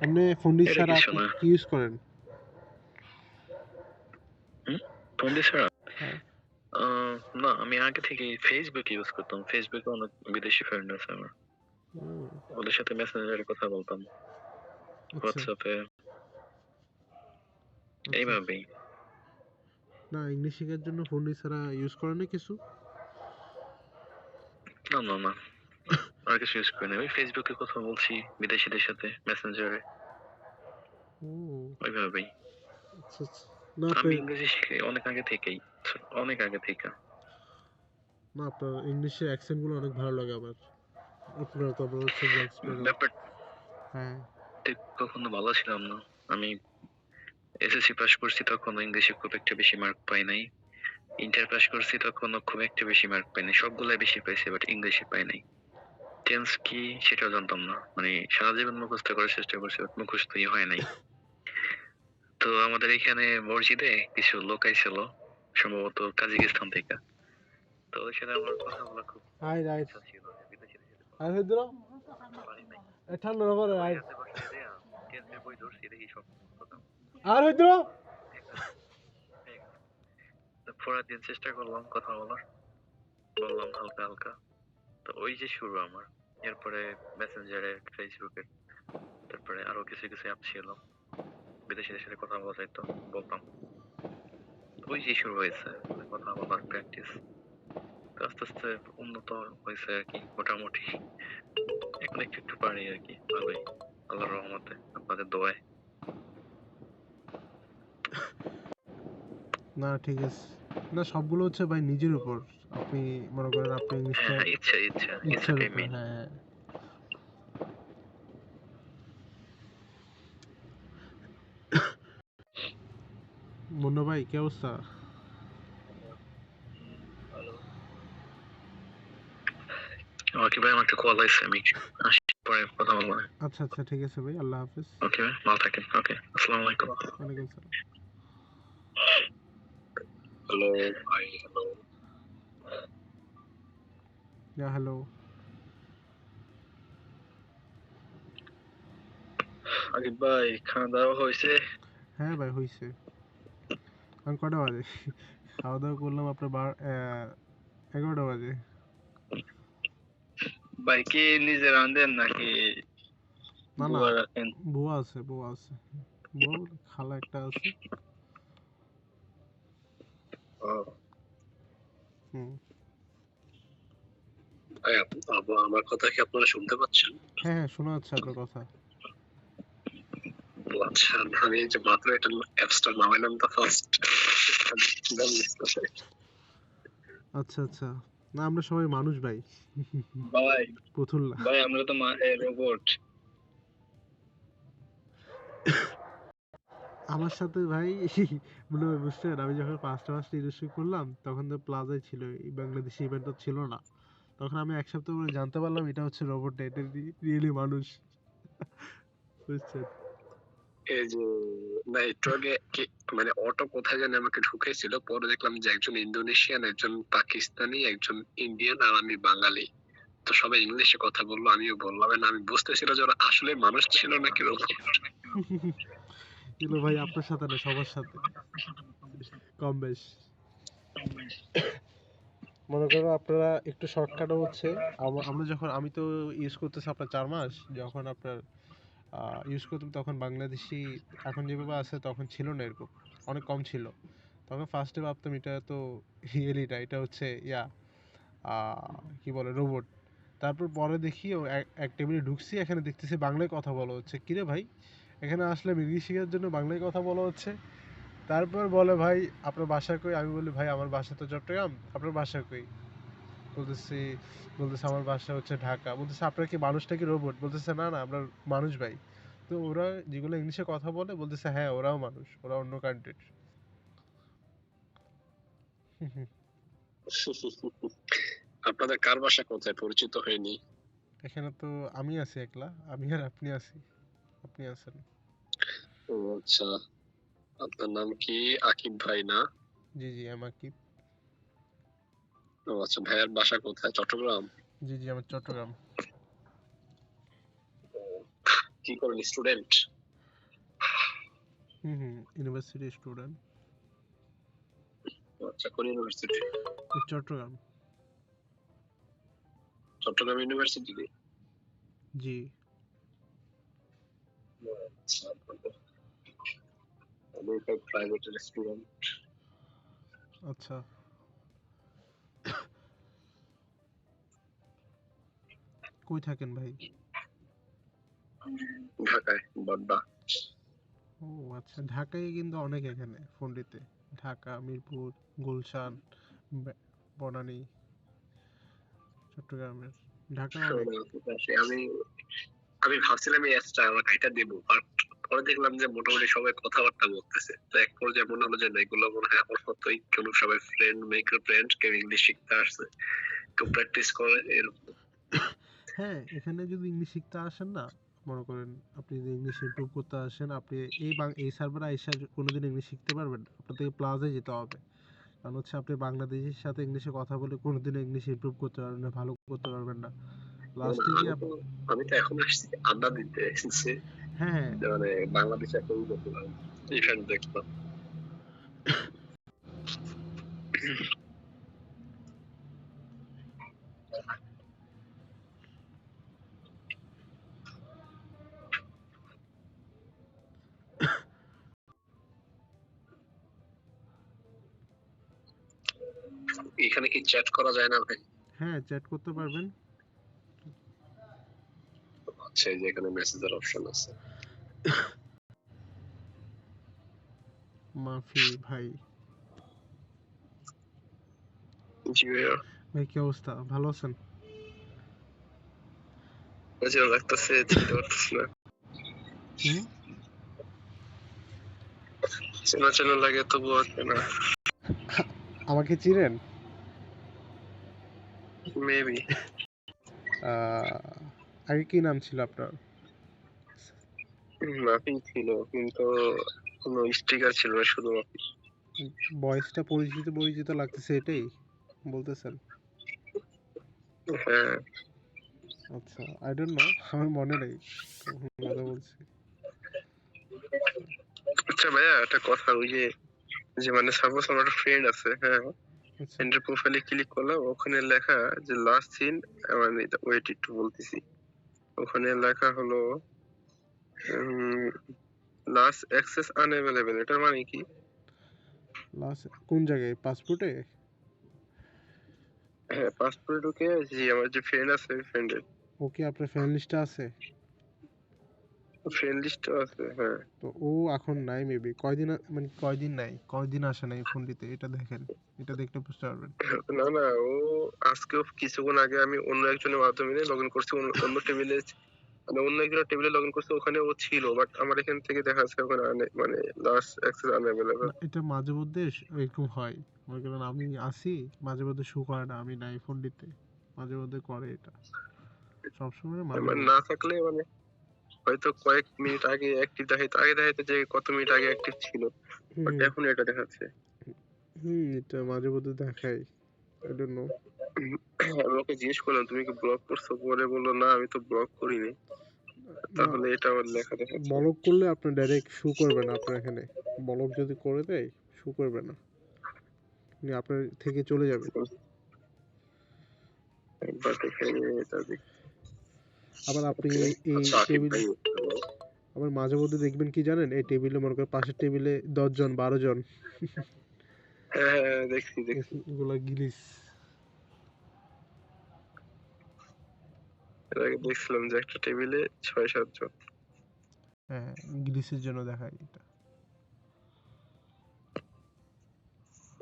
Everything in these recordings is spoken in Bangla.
আপনি ফন্ডি এটা ছাড়া কিছু না। কি ইউজ করেন? ফন্ডি ছাড়া হ্যাঁ। না, আমি আগে থেকে ফেসবুক ইউজ করতাম। ফেসবুকে অনেক বিদেশি ফ্রেন্ড আছে আমার। ওদের সাথে মেসেঞ্জারে কথা বলতাম, আচ্ছা হোয়াটসঅ্যাপে, আচ্ছা। এইভাবেই। না, ইংলিশ শেখার জন্য ফন্ডি ছাড়া ইউজ করেন না কিছু? না, আর কিছু ইউজ করি না। ওই ফেসবুকে কথা বলছি বিদেশিদের সাথে মেসেঞ্জারে, ওইভাবেই। আচ্ছা আচ্ছা। না আমি আপনি ইংরেজি শিখি অনেক আগে থেকেই, অনেক আগে থেকে। না আপনার ইংলিশের অ্যাকসেন্ট গুলো অনেক ভালো লাগে আমার। আপনারা তো আমরা হচ্ছে জ্যাক স্প্যারো। ব্যাপার হ্যাঁ। কখনো ভালো ছিলাম না। আমি এসএসসি পাস করছি, তখন ইংলিশে খুব একটা বেশি মার্ক পাই নাই। ইন্টার পাস করছি, তখনও খুব একটা বেশি মার্ক পাই নাই। সবগুলাই বেশি পাইছি, বাট ইংলিশে পাই নাই। টেন্স কি সেটাও জানতাম না। মানে সারা জীবন মুখস্থ করার চেষ্টা করছি, বাট মুখস্থই হয় নাই। তো আমাদের এখানে মসজিদে কিছু লোক আইছিল, সম্ভবত কাজাকিস্তান থেকে। তো ওদের সাথে আমার কথা বলা খুব ইচ্ছা ছিল, যে বিদেশিদের সাথে কথা বলবো, পারি নাই। ঠান্ডা না পড়ে তো ওই আর রাতে বাসায় যেয়া টেন্সের বই ধরছি, দেখি সব খতম। আর হইতো হয়ে গেছে। তো পরের দিন চেষ্টা করলাম কথা বলার, বললাম হালকা হালকা। তো ওই যে শুরু আমার। এরপরে মেসেঞ্জারে, ফেসবুকে, তারপরে আরো কিছু কিছু অ্যাপ ছিল, বিদেশিদের সাথে কথা বলা যাইতো, বলতাম। ওই যে শুরু হয়েছে কথা বলার প্র্যাকটিস। আস্তে আস্তে উন্নত হয়েছে আর কি, মোটামুটি। এখন একটু একটু পারি আর কি, ভালোই, আল্লাহর রহমতে, আপনাদের দোয়ায়। না ঠিক আছে। না সবগুলো হচ্ছে ভাই নিজের উপর। আপনি মনে করেন আপনি ইংলিশটা হ্যাঁ, ইচ্ছা ইচ্ছার ইচ্ছাটাই উপর। মেইন। হ্যাঁ। মুন্না ভাই কি অবস্থা? ভালো। ওকে ভাই, আমার একটা কল আসছে, আমি আসি, পরে কথা বলবো। আচ্ছা আচ্ছা ঠিক আছে ভাই, আল্লাহ হাফেজ। ওকে ভাই, ভালো থাকেন। ওকে, আসসালামু আলাইকুম। ওয়ালাইকুম সালাম। হ্যালো ভাই, হ্যালো। হ্যালো। আকিব ভাই, খাওয়া দাওয়া হয়েছে? হ্যাঁ ভাই হইছে। আমি কটা বাজে? খাওয়া দাওয়া করলাম আপনার 11টা বাজে। ভাই কি নিজে রাঁধেন নাকি না না, বুয়া রাখেন? বুয়া আছে বুয়া আছে। বউ খালা একটা আছে। ও হুম। ভাই, আমার কথা কি আপনারা শুনতে পাচ্ছেন? হ্যাঁ হ্যাঁ শোনা যাচ্ছে আপনার কথা। ও আচ্ছা, আমি এই যে মাত্র এটা অ্যাপসটা নামাইলাম, তো ফার্স্ট আচ্ছা আচ্ছা। না আমরা সবাই মানুষ ভাই। ভাই, পুতুল না। ভাই আমরা তো রোবট। আমার সাথে ভাই মনে হয় বুঝছেন, আমি যখন পাঁচটা ইন্ডাস্ট্রি করলাম তখন তো প্লাজাই ছিল, এই বাংলাদেশি ইভেন্ট তো ছিল না। তখন আমি এক সপ্তাহ পরে জানতে পারলাম এটা হচ্ছে রোবট না, এটা রিয়েলি মানুষ। বুঝছেন? এই যে, না একটু আগে মানে অটো কোথায় জানি আমাকে ঢুকেছিল, পরে দেখলাম যে একজন ইন্দোনেশিয়ান, একজন পাকিস্তানি, একজন ইন্ডিয়ান, আর আমি বাঙালি। তো সবাই ইংলিশে কথা বললো, আমিও বললাম, না আমি বুঝতেছিল যে ওরা আসলে মানুষ ছিল নাকি রোবট। এগুলো ভাই আপনার সাথে না, সবার সাথে কম বেশ। মনে করো আপনারা একটু শর্টকাটও হচ্ছে। আমরা যখন আমি তো ইউজ করতেছি আপনার 4 মাস, যখন আপনার ইউজ করতাম তখন বাংলাদেশি এখন যেভাবে আছে তখন ছিল না এরকম, অনেক কম ছিল। তখন ফার্স্টে ভাবতাম এটা তো রিয়েলিটা, এটা হচ্ছে কি বলে রোবট। তারপর পরে দেখি ও এক টেবিলে ঢুকছি, এখানে দেখতেছি বাংলায় কথা বলা হচ্ছে। কিরে ভাই, এখানে আসলে ইংলিশ শেখার জন্য বাংলায় কথা বলা হচ্ছে। তারপর বলে ভাই আপনার বাসা কই? আমি বলি ভাই আমার বাসা তো চট্টগ্রাম, আপনার বাসা কই? বলতেছি বলতেছে আমার বাসা হচ্ছে ঢাকা। বলতেছে আপনার কি মানুষটা কি রোবট? বলতেছে না না আমরা মানুষ ভাই। তো ওরা যেগুলো ইংলিশে কথা বলে বলতেছে হ্যাঁ ওরাও মানুষ, ওরা অন্য কান্ট্রির। আপনাদের কার বাসা কোথায়, পরিচিত হয়নি? এখানে তো আমি আছি একলা, আমি আর আপনি আছি, আপনি আছেন। ও আচ্ছা, আপনার নাম কি? আকিব ভাই না? জি জি আমাকে। ও আচ্ছা, ভাইয়ের বাসা কোথায়, চট্টগ্রাম? জি জি আমার চট্টগ্রাম। কি করেন, স্টুডেন্ট? University student. আচ্ছা, কোন ইউনিভার্সিটি? চট্টগ্রাম। চট্টগ্রাম ইউনিভার্সিটি? জি। আচ্ছা, আমি একটা প্রাইভেট স্টুডেন্ট। আচ্ছা, কই থাকেন ভাই? ঢাকায়, বাড্ডা। ও আচ্ছা, ঢাকায় কিন্তু অনেক এখানে ফন্ডিতে। ঢাকা, মিরপুর, গুলশান, বনানী, চট্টগ্রামের। ঢাকার অনেক। আমি আমি ভাবছিলাম এই অ্যাপসটা আমার এটা দেবো, বাট পরে দেখলাম যে মোটামুটি সবাই কথাবার্তা বলতেছে, তো এক পর্যায়ে মনে হলো যে না, এগুলো মনে হয় আমার মতোই কেউ, সবাই ফ্রেন্ড মেকার ফ্রেন্ড, কেউ ইংলিশ শিখতে আসছে, কেউ প্র্যাকটিস করে এরকম। হ্যাঁ, এখানে যদি ইংলিশ শিখতে আসেন না, মনে করেন আপনি যদি ইংলিশ ইমপ্রুভ করতে আসেন, আপনি এই সার্ভারে আইসা কোনোদিন ইংলিশ শিখতে পারবেন না। আপনাদেরকে প্লাজে যেতে হবে। কারণ হচ্ছে আপনি বাংলাদেশের সাথে ইংলিশে কথা বলে কোনোদিন ইংলিশ ইমপ্রুভ করতে পারবেন না, ভালো করতে পারবেন না। লাস্টে গিয়ে আমি তো এখন আসছি আড্ডা দিতে এসেছি, হ্যাঁ, হ্যাঁ। মানে বাংলাদেশে একটা ইভেন্ট দেখলাম। এখানে কি চ্যাট করা যায় না ভাই? হ্যাঁ, চ্যাট করতে পারবেন। আচ্ছা, এই যে এখানে মেসেজের অপশন আছে। মাফি ভাই। জি ভাইয়া, ভাই কি অবস্থা? ভালো আছেন? মজা লাগতেছে, চিনতে পারতেছি না। হুম? চেনা চেনা লাগে, তবুও চেনা। আমাকে চিনেন? মেবি। আগে কি নাম ছিল আপনার? মাফি ছিল, কিন্তু কোনো স্টিকার ছিল না, শুধু মাফি। ভয়েসটা পরিচিত পরিচিত লাগতেছে, এটাই বলতেছেন? হ্যাঁ। আচ্ছা, আই ডোন্ট নো, আমার মনে নেই। মজা বলছি। আচ্ছা ভাইয়া, একটা কথা, ওই যে যে মানে সাপোজ আমার একটা ফ্রেন্ড আছে, হ্যাঁ, আচ্ছা, ফ্রেন্ডের প্রোফাইলে ক্লিক করলাম, ওখানে লেখা যে লাস্ট সিন, মানে ওয়েট একটু বলতেছি, ওখানে লেখা হলো লাস্ট অ্যাক্সেস আনঅ্যাভেলেবল, এটার মানে কি? লাস্ট কোন জায়গায়? পাসপোর্টে? হ্যাঁ, পাসপোর্টে ঢুকে, জি, আমার যে ফ্রেন্ড আছে, ফ্রেন্ডের ও কি আপনার ফ্রেন্ড লিস্টে আছে? ফ্রেন্ড লিস্টও আছে, হ্যাঁ। তো ও এখন নাই মেবি। মানে কয়দিন নাই, কয়দিন আসে নাই ফোন দিতে, এটা দেখেন। এটা দেখলে বুঝতে পারবেন। না না, ও আজকেও কিছুক্ষণ আগে আমি অন্য একজনের মাধ্যমে লগ ইন করছি, অন্য টেবিলে, মানে অন্য একজনের টেবিলে লগ ইন করছি, ওখানে ও ছিল, বাট আমার এখান থেকে দেখা যাচ্ছে ওখানে মানে লাস্ট অ্যাক্সেস আনঅ্যাভেলেবল। না, এটা মাঝে মধ্যে এরকম হয়। মনে করেন আমি আসি, মাঝে মধ্যে শো করে না আমি নাই ফোন দিতে। মাঝে মধ্যে করে এটা। সবসময় না, মাঝে মানে না মধ্যে। থাকলে মানে হয়তো কয়েক মিনিট আগে অ্যাক্টিভ দেখাইতো, আগে দেখাইতো যে কত মিনিট আগে অ্যাক্টিভ ছিল, বাট হুম, এখন এটা দেখাচ্ছে। এটা মাঝে মধ্যে দেখায়। I don't know. আমি ওকে জিজ্ঞেস করলাম তুমি কি ব্লক করছো, পরে বললো না আমি তো ব্লক করিনি, না, তাহলে এটা আমার লেখা দেখাচ্ছে। ব্লক করলে আপনার ডাইরেক্ট শো করবে না আপনার এখানে। ব্লক যদি করে দেয়, শো করবে না। আপনার থেকে চলে যাবে। বাট এখানে এটা আবার আপনি ওকে। এই আচ্ছা, আকিব টেবিল, ভাই, আবার মাঝে মধ্যে দেখবেন কি জানেন, এই টেবিলে মনে করেন পাশের টেবিলে 10 জন 12 জন। হ্যাঁ হ্যাঁ, দেখছি দেখছি। এগুলা গিলিস। এর আগে দেখছিলাম যে একটা টেবিলে 6-7 জন। হ্যাঁ, গিলিসের জন্য দেখায় এটা।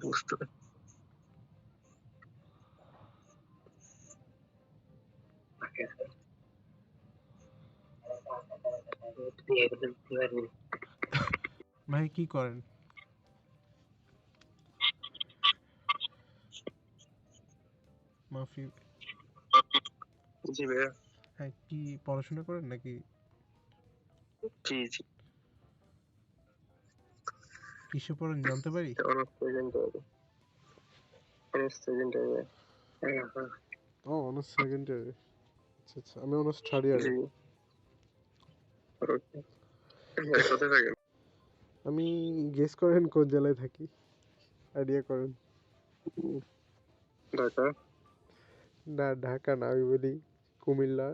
বুঝতে পারছি। ভাই কি করেন? মাফি। জি ভাইয়া। হ্যাঁ, কি পড়াশোনা করেন নাকি? জি জি। কিসে পড়েন জানতে পারি? অনার্স সেকেন্ড ইয়ারে। অনার্স সেকেন্ড ইয়ারে। হ্যাঁ হ্যাঁ। ও, অনার্স সেকেন্ড ইয়ারে। আচ্ছা আচ্ছা, আমি অনার্স থার্ড ইয়ারে। জি। ভাই কোথায় থাকেন? আমি গেস করেন কোন জেলায় থাকি, আইডিয়া করেন। ঢাকা। না ঢাকা না, আমি বলি কুমিল্লা,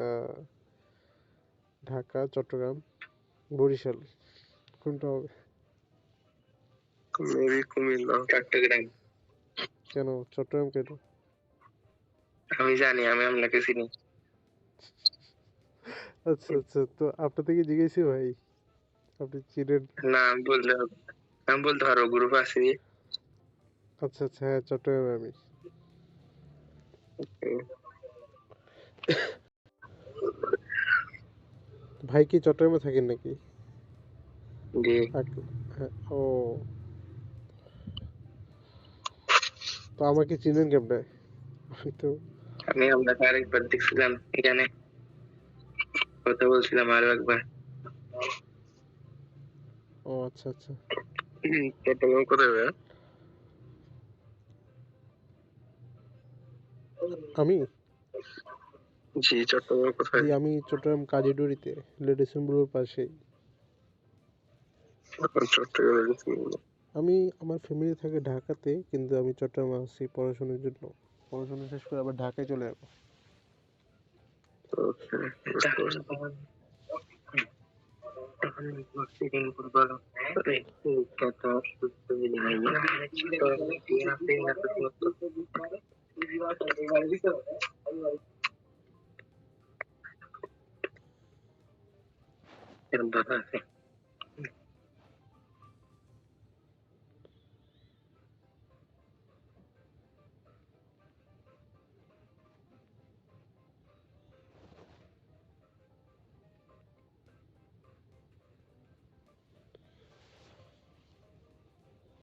আহ, ঢাকা, চট্টগ্রাম, বরিশাল, কোনটা হবে? মেবি কুমিল্লা। চট্টগ্রাম। কেন চট্টগ্রাম কেন? আমি জানি, আমি আপনাকে চিনি। আচ্ছা আচ্ছা, তো আপনার থেকে জিজ্ঞেসি ভাই, আপনি চিনেন? না, আমি বলতে পারবো, গ্রুপ আছে। আচ্ছা আচ্ছা, হ্যাঁ চট্টগ্রামে আমি। ভাই কি চট্টগ্রামে থাকেন নাকি? জি। হ্যাঁ, ও, তো আমাকে চিনেন কেমনে? আমি তো, আমি আপনাকে আরেকবার দেখছিলাম এখানে, কথা বলছিলাম আরো একবার। ও আচ্ছা আচ্ছা। চট্টগ্রাম কোথায় ভাইয়া? আমি, জি, চট্টগ্রাম কোথায়? জি আমি চট্টগ্রাম কাজীডুরিতে, লেডিসন ব্লুর পাশেই। চট্টগ্রাম। আমি, আমার ফ্যামিলি থাকে ঢাকাতে, কিন্তু আমি চট্টগ্রামে আসছি পড়াশোনার জন্য। পড়াশোনা শেষ করে আবার ঢাকায় চলে যাবো। এরকম কথা আছে।